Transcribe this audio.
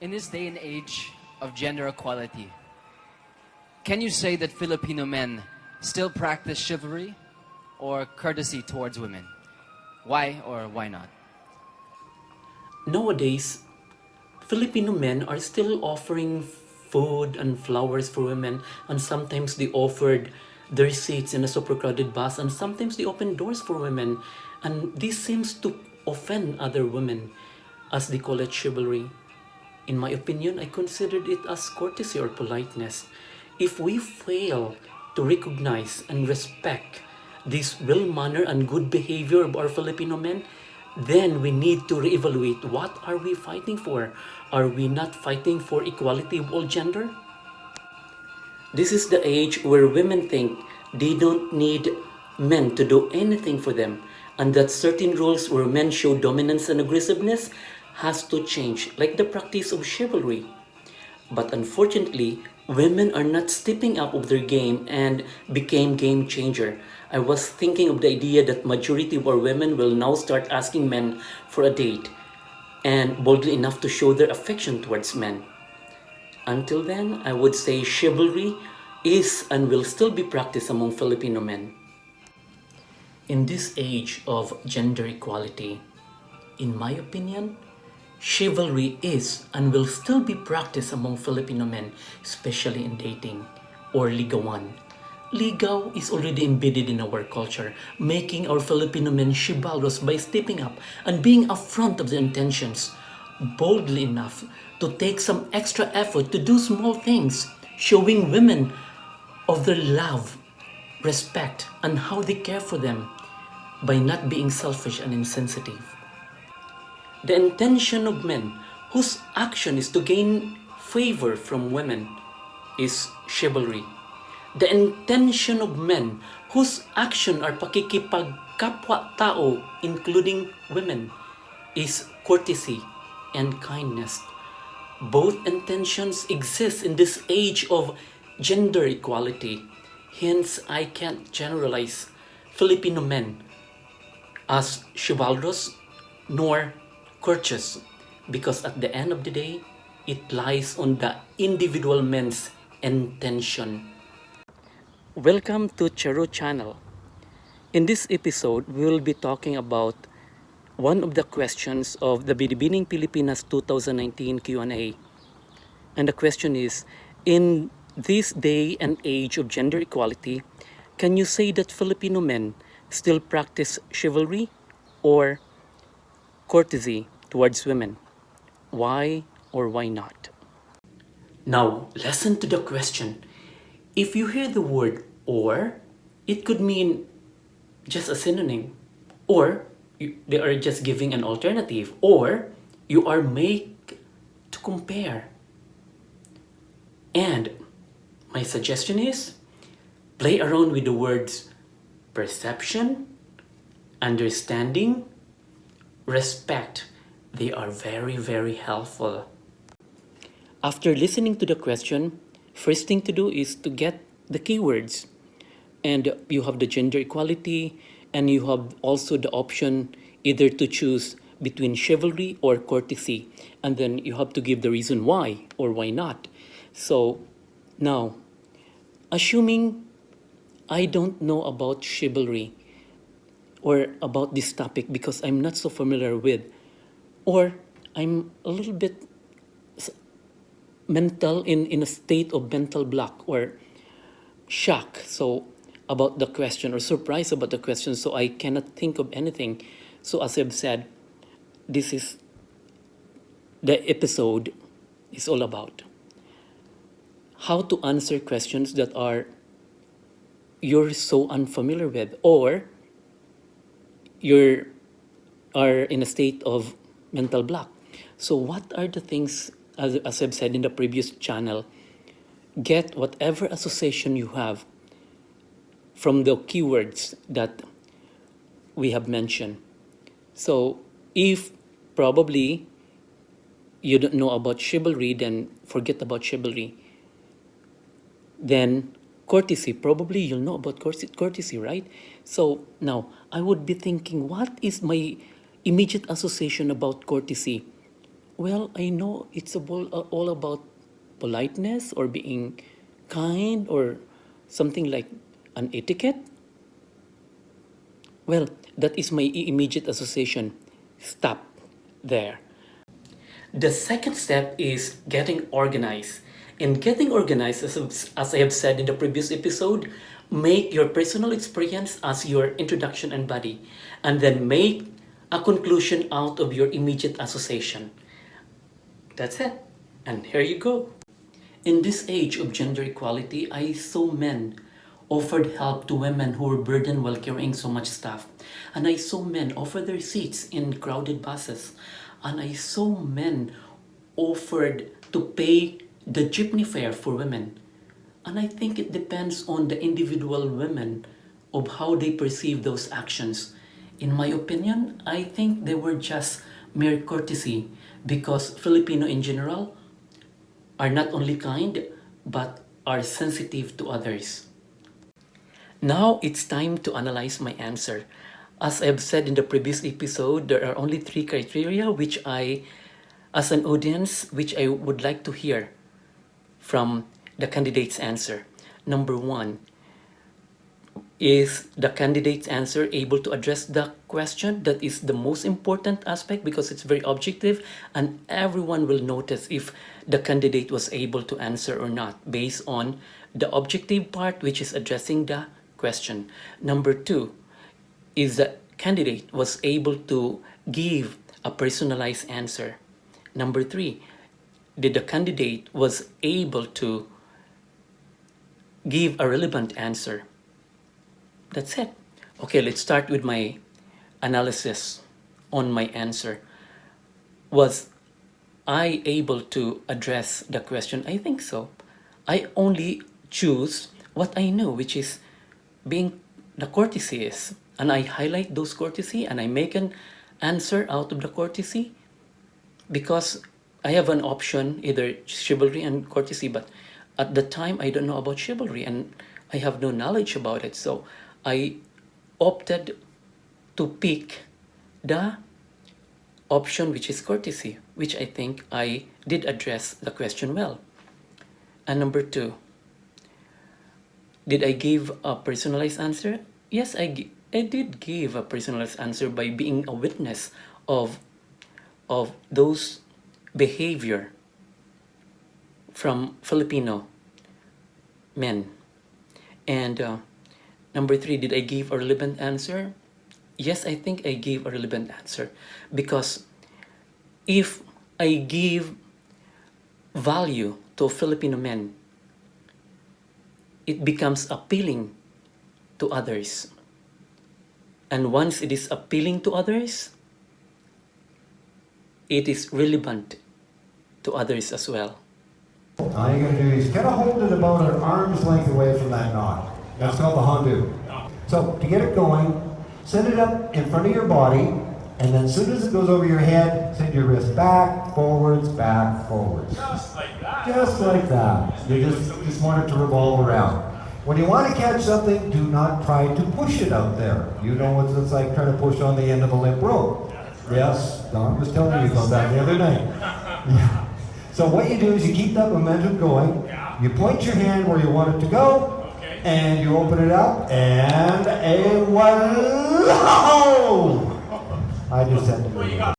In this day and age of gender equality, can you say that Filipino men still practice chivalry or courtesy towards women? Why or why not? Nowadays, Filipino men are still offering food and flowers for women, and sometimes they offered their seats in a super crowded bus, and sometimes they open doors for women. And this seems to offend other women, as they call it chivalry. In my opinion, I considered it as courtesy or politeness. If we fail to recognize and respect this real manner and good behavior of our Filipino men, then we need to reevaluate what are we fighting for. Are we not fighting for equality of all gender? This is the age where women think they don't need men to do anything for them, and that certain rules where men show dominance and aggressiveness has to change, like the practice of chivalry. But unfortunately, women are not stepping up of their game and became game changer. I was thinking of the idea that majority of our women will now start asking men for a date and boldly enough to show their affection towards men. Until then, I would say chivalry is and will still be practiced among Filipino men. In this age of gender equality, in my opinion, chivalry is and will still be practiced among Filipino men, especially in dating or ligawan. Ligaw is already embedded in our culture, making our Filipino men chivalrous by stepping up and being upfront of their intentions, boldly enough to take some extra effort to do small things, showing women of their love, respect, and how they care for them by not being selfish and insensitive. The intention of men whose action is to gain favor from women is chivalry. The intention of men whose action are pakikipagkapwa-tao, including women, is courtesy and kindness. Both intentions exist in this age of gender equality. Hence, I can't generalize Filipino men as chivalrous nor courteous, because at the end of the day, it lies on the individual man's intention. Welcome to Charo channel. In this episode, we will be talking about one of the questions of the Binibining Pilipinas 2019 Q&A. And the question is, in this day and age of gender equality, can you say that Filipino men still practice chivalry or courtesy towards women? Why or why not? Now, listen to the question. If you hear the word or, it could mean just a synonym, or they are just giving an alternative, or you are made to compare. And my suggestion is play around with the words perception, understanding, respect. They are very, very helpful. After listening to the question, first thing to do is to get the keywords. And you have the gender equality, and you have also the option either to choose between chivalry or courtesy. And then you have to give the reason why or why not. So now, assuming I don't know about chivalry or about this topic because I'm not so familiar with, or I'm a little bit mental in a state of mental block or shock so about the question, or surprised about the question, so I cannot think of anything. So as I've said, this is the episode is all about how to answer questions that you're so unfamiliar with, or you are in a state of mental block. So what are the things, as I've said in the previous channel, get whatever association you have from the keywords that we have mentioned. So if probably you don't know about chivalry, then forget about chivalry. Then courtesy, probably you'll know about courtesy, right? So now I would be thinking, what is my immediate association about courtesy? Well, I know it's all about politeness or being kind or something like an etiquette. Well, that is my immediate association. Stop there. The second step is getting organized. In getting organized, as I have said in the previous episode, make your personal experience as your introduction and body, and then make a conclusion out of your immediate association. That's it. And here you go. In this age of gender equality, I saw men offered help to women who were burdened while carrying so much stuff. And I saw men offer their seats in crowded buses. And I saw men offered to pay the jeepney fare for women. And I think it depends on the individual women of how they perceive those actions. In my opinion, I think they were just mere courtesy because Filipino in general are not only kind but are sensitive to others. Now it's time to analyze my answer. As I've said in the previous episode, there are only 3 criteria which I, as an audience, which I would like to hear from the candidate's answer. Number 1, is the candidate's answer able to address the question? That is the most important aspect because it's very objective and everyone will notice if the candidate was able to answer or not based on the objective part, which is addressing the question. Number 2 is the candidate was able to give a personalized answer. Number 3, did the candidate was able to give a relevant answer. That's it. Okay, let's start with my analysis on my answer. Was I able to address the question? I think so. I only choose what I know, which is being the courtesy is. And I highlight those courtesy and I make an answer out of the courtesy because I have an option, either chivalry and courtesy, but at the time I don't know about chivalry and I have no knowledge about it. So I opted to pick the option which is courtesy, which I think I did address the question well. And number 2, did I give a personalized answer? Yes, I did give a personalized answer by being a witness of those behavior from Filipino men. And number 3, did I give a relevant answer? Yes, I think I gave a relevant answer because if I give value to Filipino men, it becomes appealing to others. And once it is appealing to others, it is relevant to others as well. All you're going to do is get a hold it about an arm's length away from that knot. That's called the hondu. So to get it going, set it up in front of your body, and then as soon as it goes over your head, send your wrist back, forwards, back, forwards. Just like that. Just like that. You just want it to revolve around. When you want to catch something, do not try to push it out there. You know what it's like trying to push on the end of a limp rope. Yes, Don was telling me about that the other night. Yeah. So what you do is you keep that momentum going. You point your hand where you want it to go, and you open it up, and a wow! I just had to move it.